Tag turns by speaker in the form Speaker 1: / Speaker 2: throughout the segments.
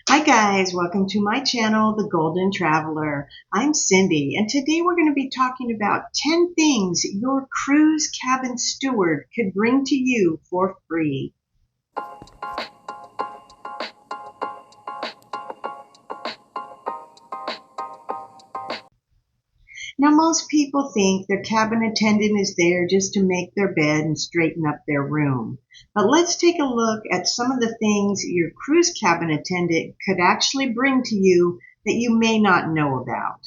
Speaker 1: Hi guys, welcome to my channel, The Golden Traveler. I'm Cindy, and today we're going to be talking about 10 things your cruise cabin steward could bring to you for free. Now, most people think their cabin attendant is there just to make their bed and straighten up their room. But let's take a look at some of the things your cruise cabin attendant could actually bring to you that you may not know about.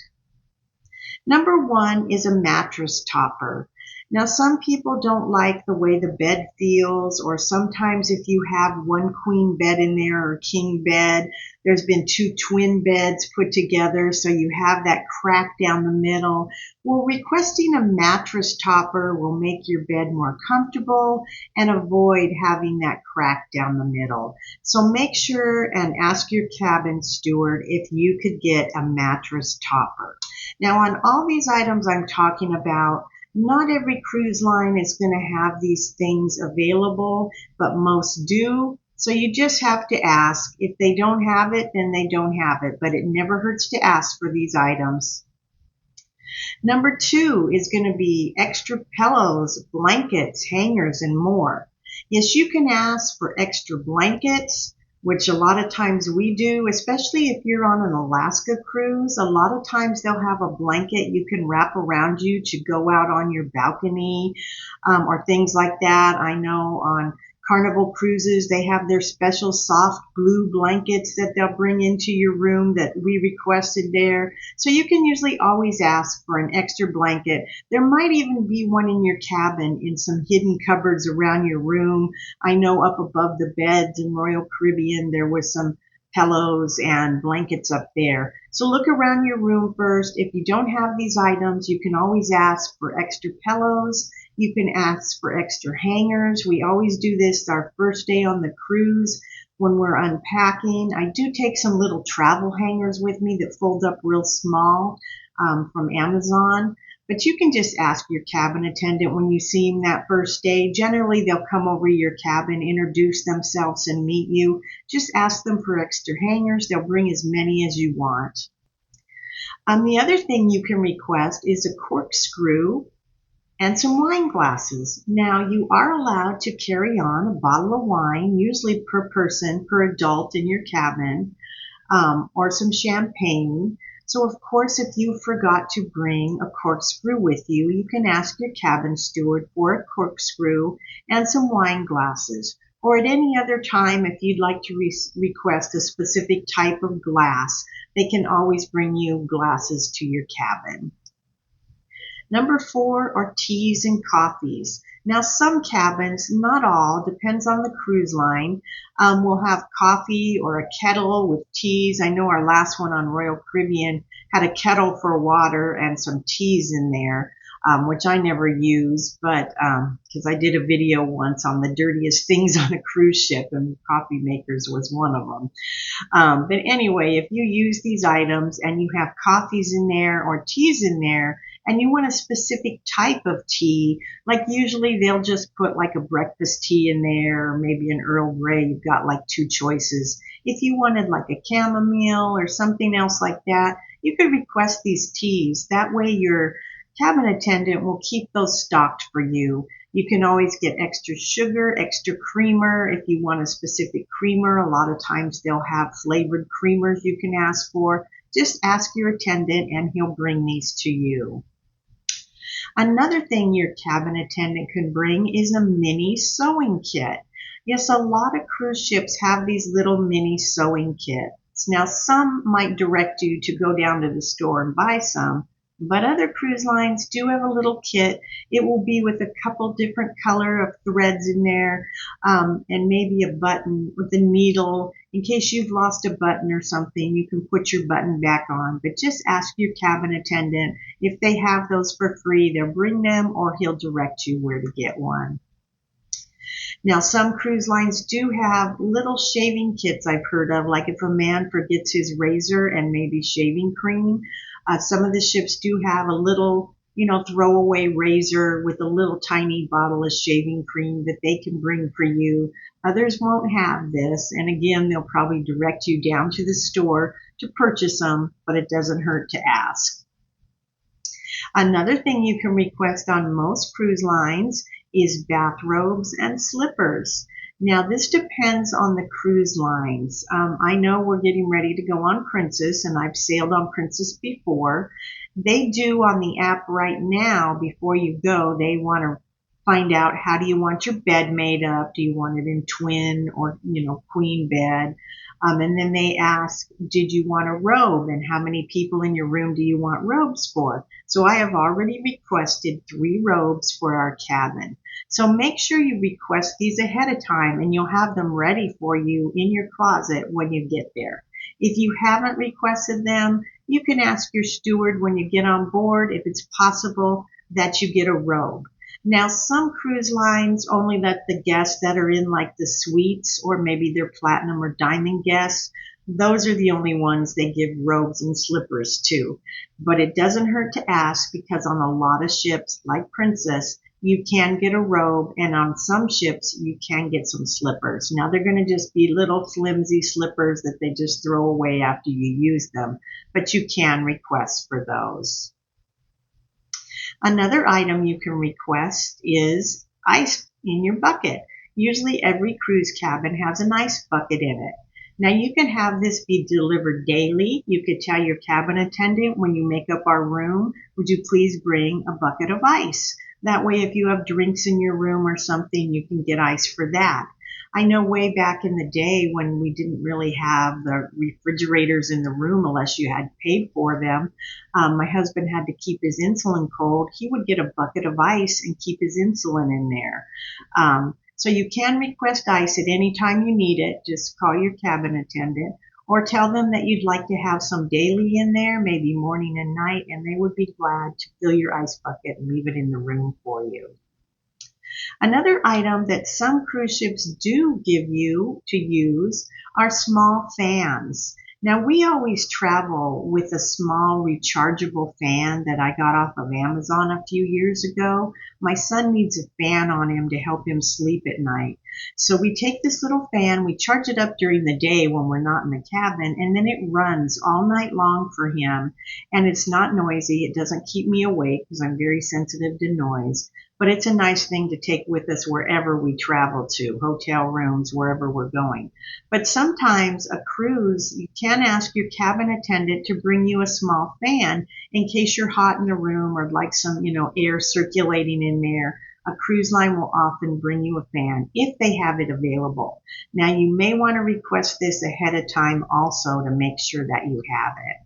Speaker 1: Number one is a mattress topper. Now, some people don't like the way the bed feels, or sometimes if you have one queen bed in there or a king bed, there's been two twin beds put together, so you have that crack down the middle. Well, requesting a mattress topper will make your bed more comfortable and avoid having that crack down the middle. So make sure and ask your cabin steward if you could get a mattress topper. Now, on all these items I'm talking about, not every cruise line is going to have these things available, but most do. So you just have to ask. If they don't have it, then they don't have it, but it never hurts to ask for these items. Number two is going to be extra pillows, blankets, hangers, and more. Yes, you can ask for extra blankets, which a lot of times we do, especially if you're on an Alaska cruise. A lot of times they'll have a blanket you can wrap around you to go out on your balcony or things like that. I know on Carnival cruises, they have their special soft blue blankets that they'll bring into your room that we requested there. So you can usually always ask for an extra blanket. There might even be one in your cabin in some hidden cupboards around your room. I know up above the beds in Royal Caribbean, there was some pillows and blankets up there. So look around your room first. If you don't have these items, you can always ask for extra pillows. You can ask for extra hangers. We always do this our first day on the cruise when we're unpacking. I do take some little travel hangers with me that fold up real small from Amazon. But you can just ask your cabin attendant when you see them that first day. Generally, they'll come over to your cabin, introduce themselves, and meet you. Just ask them for extra hangers. They'll bring as many as you want. The other thing you can request is a corkscrew and some wine glasses. Now, you are allowed to carry on a bottle of wine, usually per person, per adult in your cabin, or some champagne. So, of course, if you forgot to bring a corkscrew with you, you can ask your cabin steward for a corkscrew and some wine glasses. Or at any other time, if you'd like to request a specific type of glass, they can always bring you glasses to your cabin. Number four are teas and coffees. Now, some cabins, not all, depends on the cruise line, will have coffee or a kettle with teas. I know our last one on Royal Caribbean had a kettle for water and some teas in there, which I never use, but because I did a video once on the dirtiest things on a cruise ship, and coffee makers was one of them. But anyway, if you use these items and you have coffees in there or teas in there, and you want a specific type of tea, like usually they'll just put like a breakfast tea in there, or maybe an Earl Grey, you've got like two choices. If you wanted like a chamomile or something else like that, you could request these teas. That way your cabin attendant will keep those stocked for you. You can always get extra sugar, extra creamer if you want a specific creamer. A lot of times they'll have flavored creamers you can ask for. Just ask your attendant and he'll bring these to you. Another thing your cabin attendant can bring is a mini sewing kit. Yes, a lot of cruise ships have these little mini sewing kits. Now, some might direct you to go down to the store and buy some, but other cruise lines do have a little kit. It will be with a couple different color of threads in there, and maybe a button with a needle. In case you've lost a button or something, you can put your button back on. But just ask your cabin attendant if they have those for free. They'll bring them, or he'll direct you where to get one. Now, some cruise lines do have little shaving kits I've heard of, like if a man forgets his razor and maybe shaving cream. Some of the ships do have a little throwaway razor with a little tiny bottle of shaving cream that they can bring for you. Others won't have this, and again, they'll probably direct you down to the store to purchase them, but it doesn't hurt to ask. Another thing you can request on most cruise lines is bathrobes and slippers. Now, this depends on the cruise lines. I know we're getting ready to go on Princess, and I've sailed on Princess before. They do on the app right now, before you go, they want to find out, how do you want your bed made up? Do you want it in twin or, queen bed? And then they ask, did you want a robe? And how many people in your room do you want robes for? So I have already requested 3 robes for our cabin. So make sure you request these ahead of time, and you'll have them ready for you in your closet when you get there. If you haven't requested them, you can ask your steward when you get on board if it's possible that you get a robe. Now, some cruise lines only let the guests that are in like the suites, or maybe they're platinum or diamond guests. Those are the only ones they give robes and slippers to. But it doesn't hurt to ask, because on a lot of ships like Princess, you can get a robe, and on some ships you can get some slippers. Now, they're going to just be little flimsy slippers that they just throw away after you use them, but you can request for those. Another item you can request is ice in your bucket. Usually every cruise cabin has an ice bucket in it. Now, you can have this be delivered daily. You could tell your cabin attendant, when you make up our room, would you please bring a bucket of ice? That way, if you have drinks in your room or something, you can get ice for that. I know way back in the day when we didn't really have the refrigerators in the room unless you had paid for them, my husband had to keep his insulin cold. He would get a bucket of ice and keep his insulin in there. So you can request ice at any time you need it. Just call your cabin attendant, or tell them that you'd like to have some daily in there, maybe morning and night, and they would be glad to fill your ice bucket and leave it in the room for you. Another item that some cruise ships do give you to use are small fans. Now, we always travel with a small rechargeable fan that I got off of Amazon a few years ago. My son needs a fan on him to help him sleep at night. So we take this little fan, we charge it up during the day when we're not in the cabin, and then it runs all night long for him. And it's not noisy. It doesn't keep me awake because I'm very sensitive to noise. But it's a nice thing to take with us wherever we travel to, hotel rooms, wherever we're going. But sometimes a cruise, you can ask your cabin attendant to bring you a small fan in case you're hot in the room or like some, air circulating in there. A cruise line will often bring you a fan if they have it available. Now, you may want to request this ahead of time also to make sure that you have it.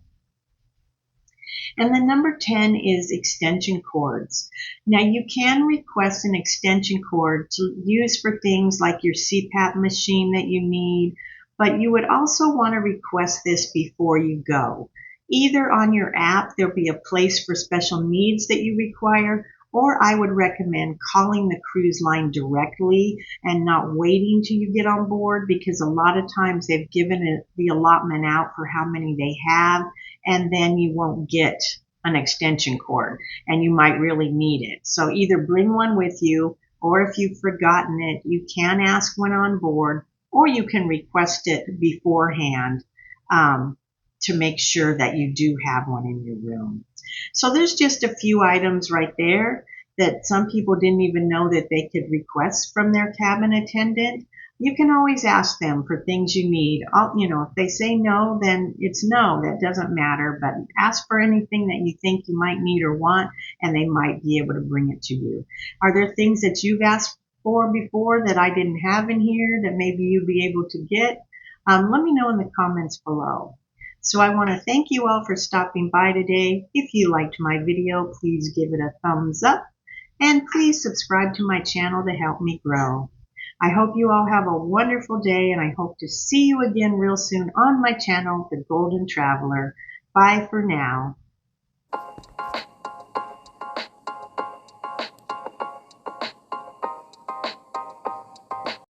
Speaker 1: And then number 10 is extension cords. Now, you can request an extension cord to use for things like your CPAP machine that you need, but you would also want to request this before you go. Either on your app, there'll be a place for special needs that you require, or I would recommend calling the cruise line directly and not waiting till you get on board, because a lot of times they've given the allotment out for how many they have, and then you won't get an extension cord, and you might really need it. So either bring one with you, or if you've forgotten it, you can ask when on board, or you can request it beforehand to make sure that you do have one in your room. So there's just a few items right there that some people didn't even know that they could request from their cabin attendant. You can always ask them for things you need. If they say no, then it's no. That doesn't matter. But ask for anything that you think you might need or want, and they might be able to bring it to you. Are there things that you've asked for before that I didn't have in here that maybe you'll be able to get? Let me know in the comments below. So I want to thank you all for stopping by today. If you liked my video, please give it a thumbs up, and please subscribe to my channel to help me grow. I hope you all have a wonderful day, and I hope to see you again real soon on my channel, The Golden Traveler. Bye for now.